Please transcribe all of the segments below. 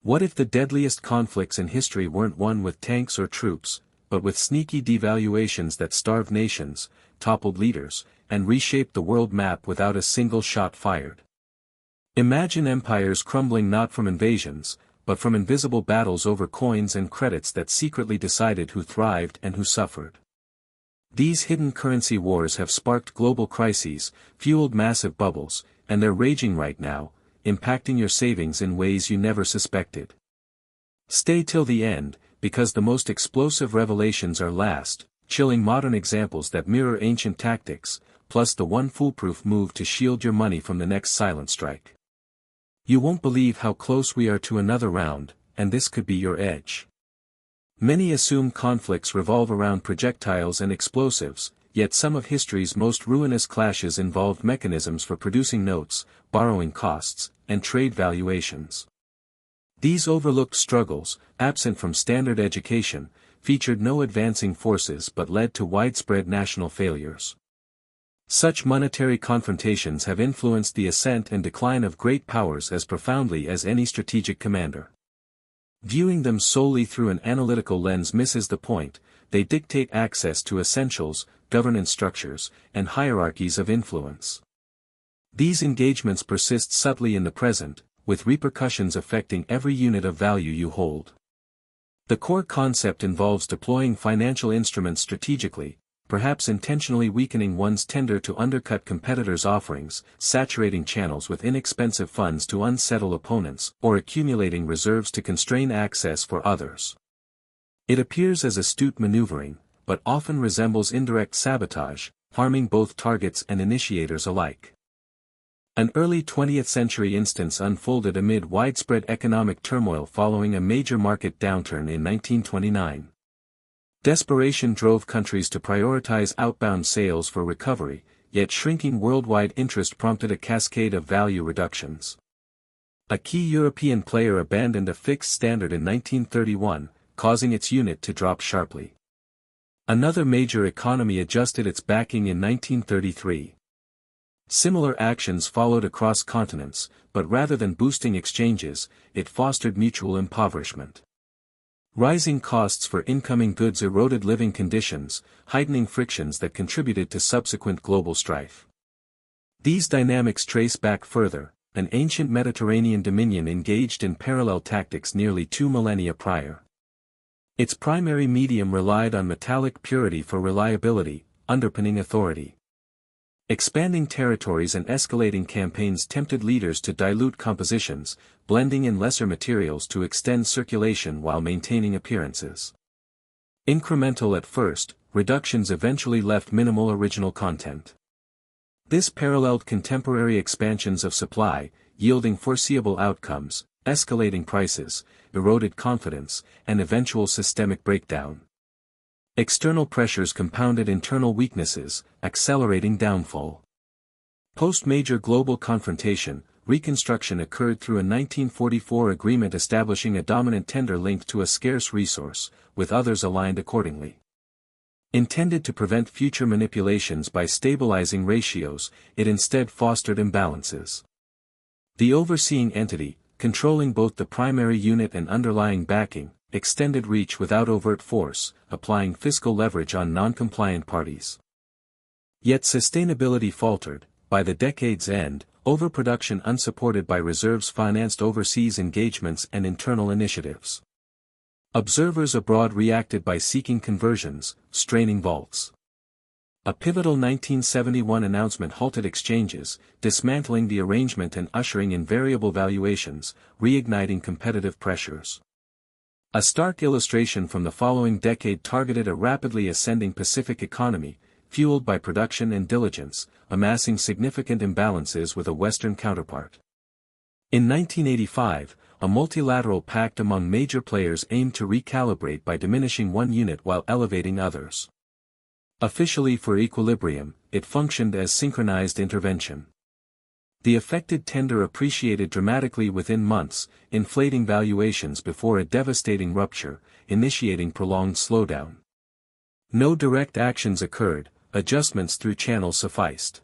What if the deadliest conflicts in history weren't won with tanks or troops, but with sneaky devaluations that starved nations, toppled leaders, and reshaped the world map without a single shot fired? Imagine empires crumbling not from invasions, but from invisible battles over coins and credits that secretly decided who thrived and who suffered. These hidden currency wars have sparked global crises, fueled massive bubbles, and they're raging right now, impacting your savings in ways you never suspected. Stay till the end, because the most explosive revelations are last, chilling modern examples that mirror ancient tactics, plus the one foolproof move to shield your money from the next silent strike. You won't believe how close we are to another round, and this could be your edge. Many assume conflicts revolve around projectiles and explosives, yet some of history's most ruinous clashes involved mechanisms for producing notes, borrowing costs, and trade valuations. These overlooked struggles, absent from standard education, featured no advancing forces but led to widespread national failures. Such monetary confrontations have influenced the ascent and decline of great powers as profoundly as any strategic commander. Viewing them solely through an analytical lens misses the point. They dictate access to essentials, governance structures, and hierarchies of influence. These engagements persist subtly in the present, with repercussions affecting every unit of value you hold. The core concept involves deploying financial instruments strategically, perhaps intentionally weakening one's tender to undercut competitors' offerings, saturating channels with inexpensive funds to unsettle opponents, or accumulating reserves to constrain access for others. It appears as astute maneuvering, but often resembles indirect sabotage, harming both targets and initiators alike. An early 20th century instance unfolded amid widespread economic turmoil following a major market downturn in 1929. Desperation drove countries to prioritize outbound sales for recovery, yet shrinking worldwide interest prompted a cascade of value reductions. A key European player abandoned a fixed standard in 1931, causing its unit to drop sharply. Another major economy adjusted its backing in 1933. Similar actions followed across continents, but rather than boosting exchanges, it fostered mutual impoverishment. Rising costs for incoming goods eroded living conditions, heightening frictions that contributed to subsequent global strife. These dynamics trace back further. An ancient Mediterranean dominion engaged in parallel tactics nearly 2 millennia prior. Its primary medium relied on metallic purity for reliability, underpinning authority. Expanding territories and escalating campaigns tempted leaders to dilute compositions, blending in lesser materials to extend circulation while maintaining appearances. Incremental at first, reductions eventually left minimal original content. This paralleled contemporary expansions of supply, yielding foreseeable outcomes, escalating prices, eroded confidence, and eventual systemic breakdown. External pressures compounded internal weaknesses, accelerating downfall. Post-major global confrontation, reconstruction occurred through a 1944 agreement establishing a dominant tender linked to a scarce resource, with others aligned accordingly. Intended to prevent future manipulations by stabilizing ratios, it instead fostered imbalances. The overseeing entity, controlling both the primary unit and underlying backing, extended reach without overt force, applying fiscal leverage on non-compliant parties. Yet sustainability faltered. By the decade's end, overproduction unsupported by reserves financed overseas engagements and internal initiatives. Observers abroad reacted by seeking conversions, straining vaults. A pivotal 1971 announcement halted exchanges, dismantling the arrangement and ushering in variable valuations, reigniting competitive pressures. A stark illustration from the following decade targeted a rapidly ascending Pacific economy, fueled by production and diligence, amassing significant imbalances with a Western counterpart. In 1985, a multilateral pact among major players aimed to recalibrate by diminishing one unit while elevating others. Officially for equilibrium, it functioned as synchronized intervention. The affected tender appreciated dramatically within months, inflating valuations before a devastating rupture, initiating prolonged slowdown. No direct actions occurred, adjustments through channels sufficed.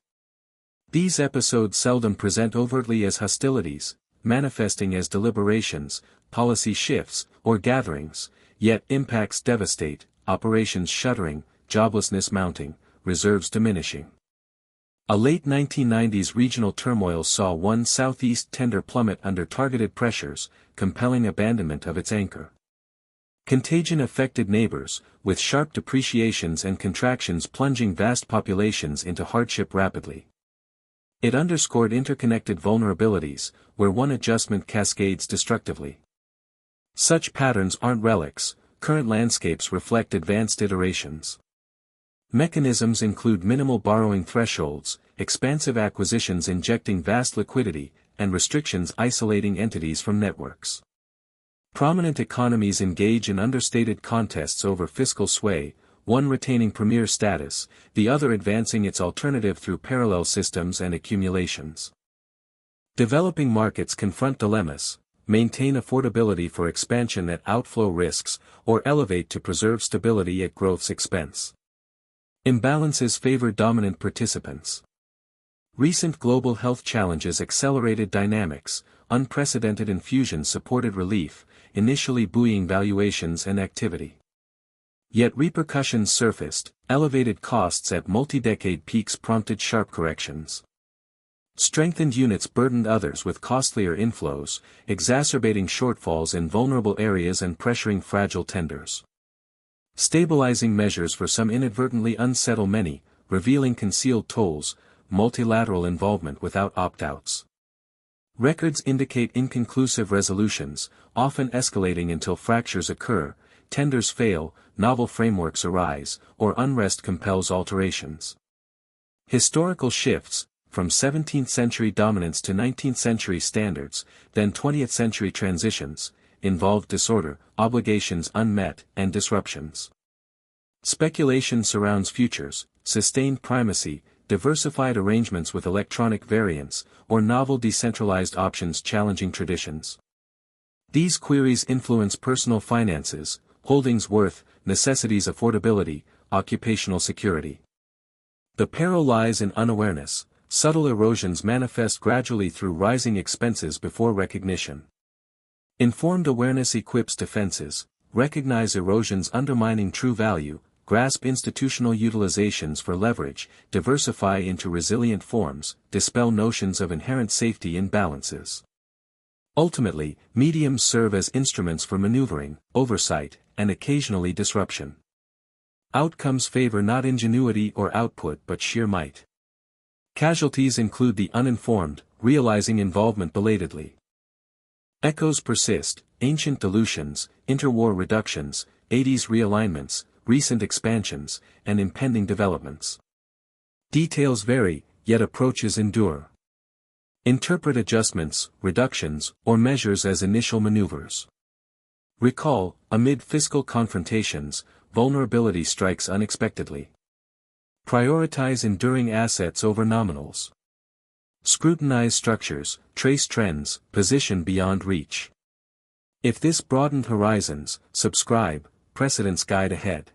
These episodes seldom present overtly as hostilities, manifesting as deliberations, policy shifts, or gatherings, yet impacts devastate, operations shuttering, joblessness mounting, reserves diminishing. A late 1990s regional turmoil saw one southeast tender plummet under targeted pressures, compelling abandonment of its anchor. Contagion affected neighbors, with sharp depreciations and contractions plunging vast populations into hardship rapidly. It underscored interconnected vulnerabilities, where one adjustment cascades destructively. Such patterns aren't relics, current landscapes reflect advanced iterations. Mechanisms include minimal borrowing thresholds, expansive acquisitions injecting vast liquidity, and restrictions isolating entities from networks. Prominent economies engage in understated contests over fiscal sway, one retaining premier status, the other advancing its alternative through parallel systems and accumulations. Developing markets confront dilemmas: maintain affordability for expansion at outflow risks, or elevate to preserve stability at growth's expense. Imbalances favor dominant participants. Recent global health challenges accelerated dynamics, unprecedented infusions supported relief, initially buoying valuations and activity. Yet repercussions surfaced, elevated costs at multi-decade peaks prompted sharp corrections. Strengthened units burdened others with costlier inflows, exacerbating shortfalls in vulnerable areas and pressuring fragile tenders. Stabilizing measures for some inadvertently unsettle many, revealing concealed tolls, multilateral involvement without opt-outs. Records indicate inconclusive resolutions, often escalating until fractures occur, tenders fail, novel frameworks arise, or unrest compels alterations. Historical shifts, from 17th-century dominance to 19th-century standards, then 20th-century transitions, involved disorder, obligations unmet, and disruptions. Speculation surrounds futures, sustained primacy, diversified arrangements with electronic variants, or novel decentralized options challenging traditions. These queries influence personal finances, holdings worth, necessities affordability, occupational security. The peril lies in unawareness. Subtle erosions manifest gradually through rising expenses before recognition. Informed awareness equips defenses: recognize erosions undermining true value, grasp institutional utilizations for leverage, diversify into resilient forms, dispel notions of inherent safety in balances. Ultimately, mediums serve as instruments for maneuvering, oversight, and occasionally disruption. Outcomes favor not ingenuity or output but sheer might. Casualties include the uninformed, realizing involvement belatedly. Echoes persist: ancient dilutions, interwar reductions, 80s realignments, recent expansions, and impending developments. Details vary, yet approaches endure. Interpret adjustments, reductions, or measures as initial maneuvers. Recall, amid fiscal confrontations, vulnerability strikes unexpectedly. Prioritize enduring assets over nominals. Scrutinize structures, trace trends, position beyond reach. If this broadened horizons, subscribe, Precedence Guide ahead.